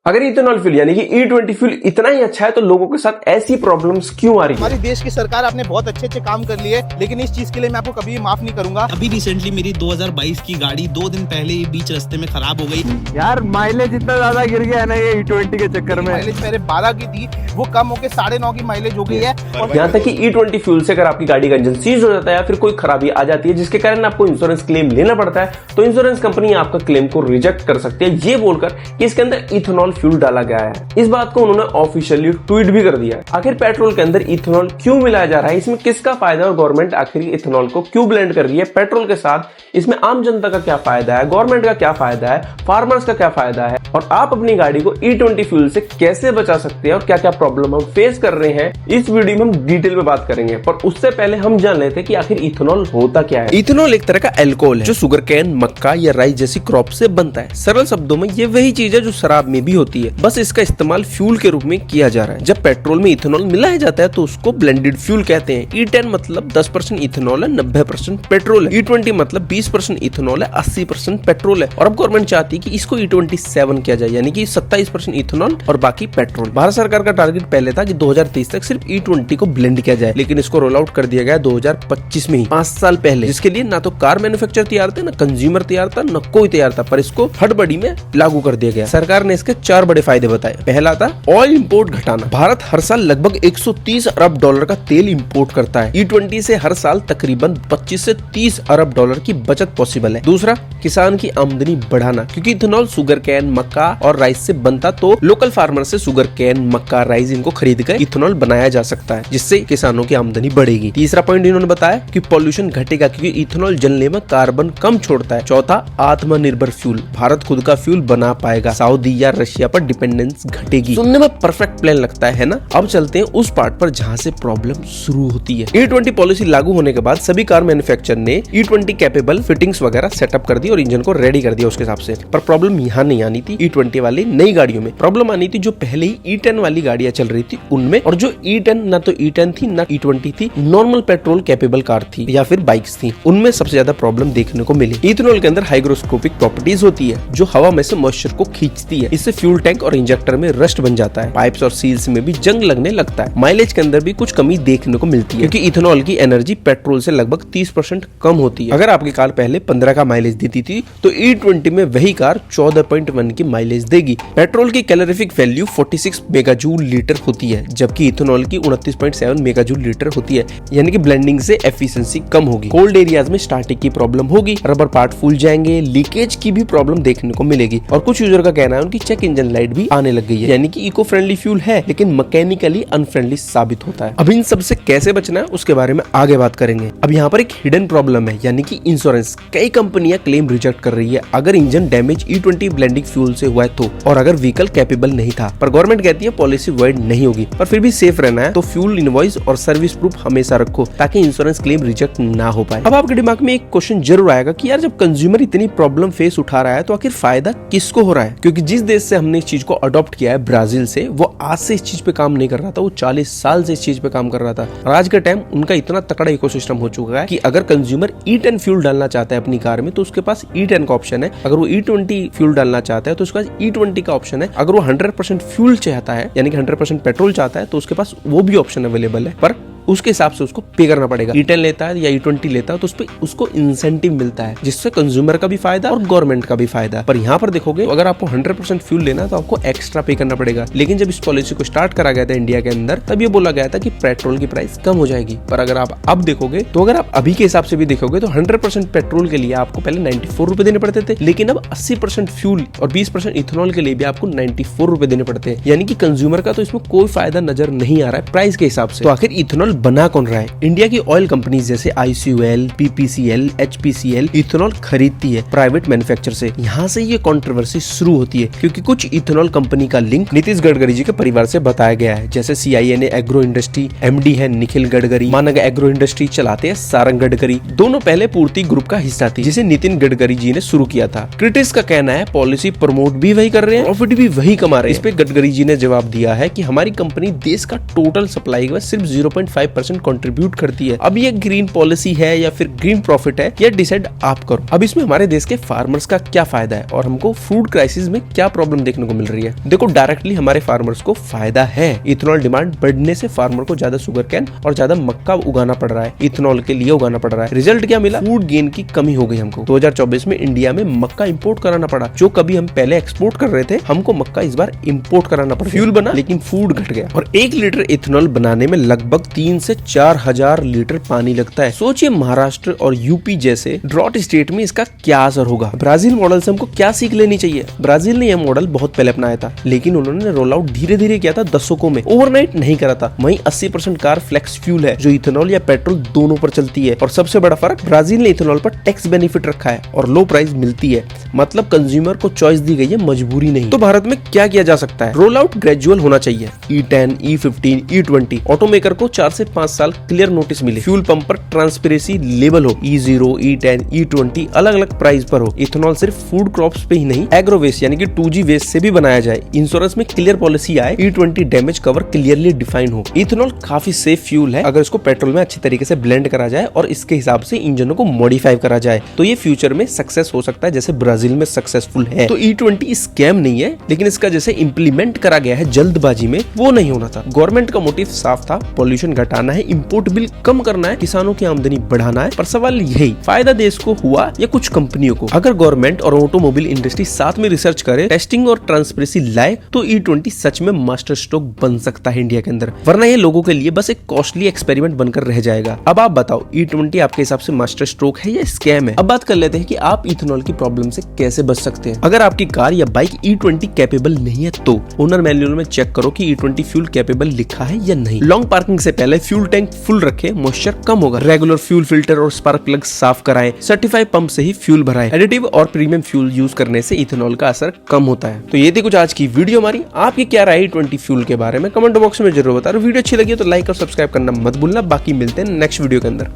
अगर ethanol fuel यानी कि E20 फ्यूल इतना ही अच्छा है तो लोगों के साथ ऐसी प्रॉब्लम्स क्यों आ रही है? हमारी देश की सरकार आपने बहुत अच्छे काम कर लिए, लेकिन इस चीज के लिए मैं आपको कभी माफ नहीं करूंगा। अभी रिसेंटली मेरी 2022 की गाड़ी 2 दिन पहले ही बीच रास्ते में खराब हो गई। यार माइलेज इतना ज्यादा गिर गया है ना ये E20 के चक्कर में। माइलेज मेरे 12 की थी, वो कम होकर 9.5 की माइलेज हो गई है। यहाँ तक कि E20 फ्यूल से अगर आपकी गाड़ी का इंजन सीज हो जाता है या फिर कोई खराबी आ जाती है जिसके कारण आपको इंश्योरेंस क्लेम लेना पड़ता है, तो इंश्योरेंस कंपनी आपका क्लेम को रिजेक्ट कर सकती है ये बोलकर कि इसके अंदर इथेनॉल फ्यूल डाला गया है। इस बात को उन्होंने ऑफिशियली ट्वीट भी कर दिया है। आखिर पेट्रोल के अंदर इथेनॉल क्यों मिलाया जा रहा है, इसमें किसका फायदा है और गवर्नमेंट आखिर इथेनॉल को क्यों ब्लेंड कर रही है पेट्रोल के साथ, इसमें आम जनता का क्या फायदा है, गवर्नमेंट का क्या फायदा है, फार्मर्स का क्या फायदा है और आप अपनी गाड़ी को E20 फ्यूल से कैसे बचा सकते हैं और क्या क्या प्रॉब्लम हम फेस कर रहे हैं, इस वीडियो में हम डिटेल में बात करेंगे। पर उससे पहले हम जान लेते हैं कि आखिर इथेनॉल होता क्या है। इथेनॉल एक तरह का अल्कोहल है जो सुगर कैन, मक्का या राई जैसी क्रॉप से बनता है। सरल शब्दों में ये वही चीज है जो शराब में भी होती है, बस इसका इस्तेमाल फ्यूल के रूप में किया जा रहा है। जब पेट्रोल में इथेनॉल मिलाया जाता है तो उसको ब्लेंडेड फ्यूल कहते हैं। E10 मतलब 10% इथेनॉल है, 90% पेट्रोल है। E20 मतलब 20% इथेनॉल है, 80% पेट्रोल है। और अब गवर्नमेंट चाहती है कि इसको E27 किया जाए, यानी कि 27% इथेनॉल और बाकी पेट्रोल। भारत सरकार का टारगेट पहले था कि 2023 तक सिर्फ E20 को ब्लेंड किया जाए, लेकिन इसको रोल आउट कर दिया गया 2025 में ही, 5 साल पहले, जिसके लिए ना तो कार मैन्युफैक्चर तैयार थे, ना कंज्यूमर तैयार था, ना कोई तैयार था, पर इसको हड़बड़ी में लागू कर दिया गया। सरकार ने इसके 4 बड़े फायदे बताए। पहला था ऑयल इंपोर्ट घटाना। भारत हर साल लगभग 130 अरब डॉलर का तेल इंपोर्ट करता है। E20 से हर साल तकरीबन 25 से 30 अरब डॉलर की बचत पॉसिबल है। दूसरा, किसान की आमदनी बढ़ाना, क्योंकि इथेनॉल सुगर कैन, मक्का और राइस से बनता, तो लोकल फार्मर से सुगर कैन, मक्का, राइस इनको खरीद कर इथेनॉल बनाया जा सकता है, जिससे किसानों की आमदनी बढ़ेगी। तीसरा पॉइंट इन्होंने बताया कि पॉल्यूशन घटेगा, क्योंकि इथेनॉल जलने में कार्बन कम छोड़ता है। चौथा, आत्मनिर्भर फ्यूल, भारत खुद का फ्यूल बना पाएगा, सऊदी या रशिया पर डिपेंडेंस घटेगी। सुनने में परफेक्ट प्लान लगता है ना? अब चलते हैं उस पार्ट पर जहां से प्रॉब्लम शुरू होती है। E20 पॉलिसी लागू होने के बाद सभी कार मैन्युफैक्चरर ने E20 कैपेबल फिटिंग्स वगैरह सेटअप कर दी और इंजन को रेडी कर दिया उसके हिसाब से। पर प्रॉब्लम यहाँ नहीं आनी थी E20 वाली नई गाड़ियों में, प्रॉब्लम आनी थी जो पहले ही E10 वाली गाड़ियां चल रही थी उनमें, और जो E10 ना तो E10 थी ना E20 थी, नॉर्मल पेट्रोल कैपेबल कार थी या फिर बाइक्स थी, उनमें सबसे ज्यादा प्रॉब्लम देखने को मिली। इथेनॉल के अंदर हाइग्रोस्कोपिक प्रॉपर्टीज होती है जो हवा में से मॉइस्चर को खींचती है। इससे फ्यूल टैंक और इंजेक्टर में रस्ट बन जाता है, पाइप्स और सील्स में भी जंग लगने लगता है। माइलेज के अंदर भी कुछ कमी देखने को मिलती है, क्योंकि इथेनॉल की एनर्जी पेट्रोल से लगभग 30% कम होती है। अगर आपकी कार पहले 15 का माइलेज देती थी तो E20 में वही कार 14.1 की माइलेज देगी। पेट्रोल की कैलोरीफिक वैल्यू 46 मेगाजूल लीटर होती है, जबकि इथेनॉल की 29.7 मेगाजूल लीटर होती है, यानी कि ब्लेंडिंग से एफिशिएंसी कम होगी। कोल्ड एरियाज में स्टार्टिंग की प्रॉब्लम होगी, रबर पार्ट फूल जाएंगे, लीकेज की भी प्रॉब्लम देखने को मिलेगी। और कुछ यूजर का कहना है उनकी चेक इंजन लाइट भी आने लग गई है, यानी कि इको फ्रेंडली फ्यूल है लेकिन मैकेनिकली अनफ्रेंडली साबित होता है। अब इन सब से कैसे बचना है उसके बारे में आगे बात करेंगे। अब यहाँ पर एक हिडन प्रॉब्लम है, यानी कि इंश्योरेंस। कई कंपनियां क्लेम रिजेक्ट कर रही है अगर engine damage E20 blending fuel से हुआ है तो, और अगर व्हीकल कैपेबल नहीं था। पर गवर्नमेंट कहती है पॉलिसी वॉइड नहीं होगी, पर फिर भी सेफ रहना है तो फ्यूल इनवॉइस और सर्विस प्रूफ हमेशा रखो ताकि इंश्योरेंस क्लेम रिजेक्ट ना हो पाए। अब आपके दिमाग में एक क्वेश्चन जरूर आएगा कि यार जब कंज्यूमर इतनी प्रॉब्लम फेस उठा रहा है तो आखिर फायदा किसको हो रहा है? क्योंकि जिस देश से हमने इस चीज को अडॉप्ट किया है, ब्राजील से, वो आज से इस चीज पे काम नहीं कर रहा था, वो 40 साल से इस चीज पे काम कर रहा था। और आज के टाइम उनका इतना तकड़ा इकोसिस्टम हो चुका है कि अगर कंज्यूमर E10 फ्यूल डालना चाहता है अपनी कार में तो उसके पास E10 का ऑप्शन है। अगर वो E20 फ्यूल डालना चाहता है तो उसके पास E20 का ऑप्शन है। अगर वो 100% फ्यूल चाहता है, यानी कि 100% पेट्रोल चाहता है, तो उसके पास वो भी ऑप्शन अवेलेबल है, पर उसके हिसाब से उसको पे करना पड़ेगा। E10 लेता है या E20 लेता है तो उसपे उसको इंसेंटिव मिलता है, जिससे कंज्यूमर का भी फायदा और गवर्नमेंट का भी फायदा। पर यहाँ पर देखोगे अगर आपको 100% फ्यूल लेना है तो आपको एक्स्ट्रा पे करना पड़ेगा। लेकिन जब इस पॉलिसी को स्टार्ट करा गया था इंडिया के अंदर, तब ये बोला गया था कि पेट्रोल की प्राइस कम हो जाएगी। पर अगर आप अब देखोगे तो, अगर आप अभी के हिसाब से भी देखोगे तो 100% पेट्रोल के लिए आपको पहले 94 रुपए देने पड़ते थे, लेकिन अब 80% फ्यूल और 20% इथेनॉल के लिए भी आपको 94 रुपए देने पड़ते हैं। यानी कि कंज्यूमर का तो इसमें कोई फायदा नजर नहीं आ रहा है प्राइस के हिसाब से। तो आखिर इथेनॉल बना कौन रहा है? इंडिया की ऑयल कंपनीज जैसे ICOL, PPCL, HPCL इथेनॉल खरीदती है प्राइवेट मैन्युफैक्चरर से। यहाँ से ये कंट्रोवर्सी शुरू होती है, क्योंकि कुछ इथेनॉल कंपनी का लिंक नीतीश गडकरी जी के परिवार से बताया गया है। जैसे CINA एग्रो इंडस्ट्री, MD है निखिल गडकरी, मानग एग्रो इंडस्ट्री चलाते हैं सारंग गडकरी। दोनों पहले पूर्ति ग्रुप का हिस्सा थी, जिसे नितिन गडकरी जी ने शुरू किया था। क्रिटिक्स का कहना है पॉलिसी प्रमोट भी वही कर रहे हैं, प्रॉफिट भी वही कमा रहे हैं। इस पे गडकरी जी ने जवाब दिया है कि हमारी कंपनी देश का टोटल सप्लाई का सिर्फ 25% कंट्रीब्यूट करती है। अब ये ग्रीन पॉलिसी है या फिर ग्रीन प्रॉफिट है, ये डिसाइड आप करो। अब इसमें हमारे देश के फार्मर्स का क्या फायदा है और हमको फूड क्राइसिस में क्या प्रॉब्लम देखने को मिल रही है। देखो, डायरेक्टली हमारे फार्मर्स को फायदा है। इथेनॉल डिमांड बढ़ने से फार्मर को ज्यादा शुगर कैन और ज्यादा मक्का उगाना पड़ रहा है, इथेनॉल के लिए उगाना पड़ रहा है। रिजल्ट क्या मिला? फूड गेन की कमी हो गई हमको। 2024 में इंडिया में मक्का इंपोर्ट कराना पड़ा। जो कभी हम पहले एक्सपोर्ट कर रहे थे, हमको मक्का इस बार इंपोर्ट कराना पड़ा। फ्यूल बना लेकिन फूड घट गया। और 1 लीटर इथेनॉल बनाने में लगभग 3 से 4 हजार लीटर पानी लगता है। सोचिए महाराष्ट्र और यूपी जैसे ड्रॉट स्टेट में इसका क्या असर होगा। ब्राजील मॉडल से हमको क्या सीख लेनी चाहिए? ब्राजील ने यह मॉडल बहुत पहले अपनाया था, लेकिन उन्होंने रोल आउट धीरे धीरे किया था, दशकों में, ओवरनाइट नहीं करा था। वहीं 80% कार फ्लेक्स फ्यूल है, जो इथेनॉल या पेट्रोल दोनों पर चलती है। और सबसे बड़ा फर्क, ब्राजील ने इथेनॉल पर टैक्स बेनिफिट रखा है और लो प्राइस मिलती है। मतलब कंज्यूमर को चॉइस दी गई है, मजबूरी नहीं। तो भारत में क्या किया जा सकता है? रोल आउट ग्रेजुअल होना चाहिए। E10, E15, E20 ऑटोमेकर को 4 से 5 साल क्लियर नोटिस मिले। फ्यूल पंप पर ट्रांसपेरेंसी लेबल हो। E0, E10, E20 अलग अलग प्राइस पर हो। इथेनॉल सिर्फ फूड क्रॉप्स पे ही नहीं, एग्रो वेस्ट यानी कि 2G वेस्ट से भी बनाया जाए। इंश्योरेंस में क्लियर पॉलिसी आए। E20 damage cover clearly define हो। इथेनॉल काफी सेफ फ्यूल है अगर इसको पेट्रोल में अच्छी तरीके से ब्लेंड करा जाए और इसके हिसाब से इंजनों को मॉडिफाई करा जाए, तो ये फ्यूचर में सक्सेस हो सकता है, जैसे ब्राजील में सक्सेसफुल है। तो E20 स्कैम नहीं है, लेकिन इसका जैसे इम्प्लीमेंट करा गया है जल्दबाजी में, वो नहीं होना था। गवर्नमेंट का मोटिव साफ था, पॉल्यूशन घटाना है, इंपोर्ट बिल कम करना है, किसानों की आमदनी बढ़ाना है। पर सवाल यही, फायदा देश को हुआ या कुछ कंपनियों को? अगर गवर्नमेंट और ऑटोमोबाइल इंडस्ट्री साथ में रिसर्च करे, टेस्टिंग और ट्रांसपेरेंसी लाए, तो E20 सच में मास्टर स्ट्रोक बन सकता है इंडिया के अंदर। वरना ये लोगों के लिए बस एक कॉस्टली एक्सपेरिमेंट बनकर रह जाएगा। अब आप बताओ, E20 आपके हिसाब से मास्टर स्ट्रोक है या स्कैम है? अब बात कर लेते हैं कि आप इथेनॉल की प्रॉब्लम से कैसे बच सकते हैं। अगर आपकी कार या बाइक E20 कैपेबल नहीं है, तो ओनर मैनुअल में चेक करो कि E20 फ्यूल कैपेबल लिखा है या नहीं। लॉन्ग पार्किंग से पहले फ्यूल टैंक फुल रखे, मॉइस्चर कम होगा। रेगुलर फ्यूल फिल्टर और स्पार्क प्लग साफ कराएं। सर्टिफाइड पंप से ही फ्यूल भराएं। एडिटिव और प्रीमियम फ्यूल यूज करने से इथेनॉल का असर कम होता है। तो ये थी कुछ आज की वीडियो हमारी। आपकी क्या राय E20 फ्यूल के बारे में कमेंट बॉक्स में जरूर बताओ। वीडियो अच्छी लगी तो लाइक और सब्सक्राइब करना मत भूलना। बाकी मिलते हैं नेक्स्ट वीडियो के अंदर।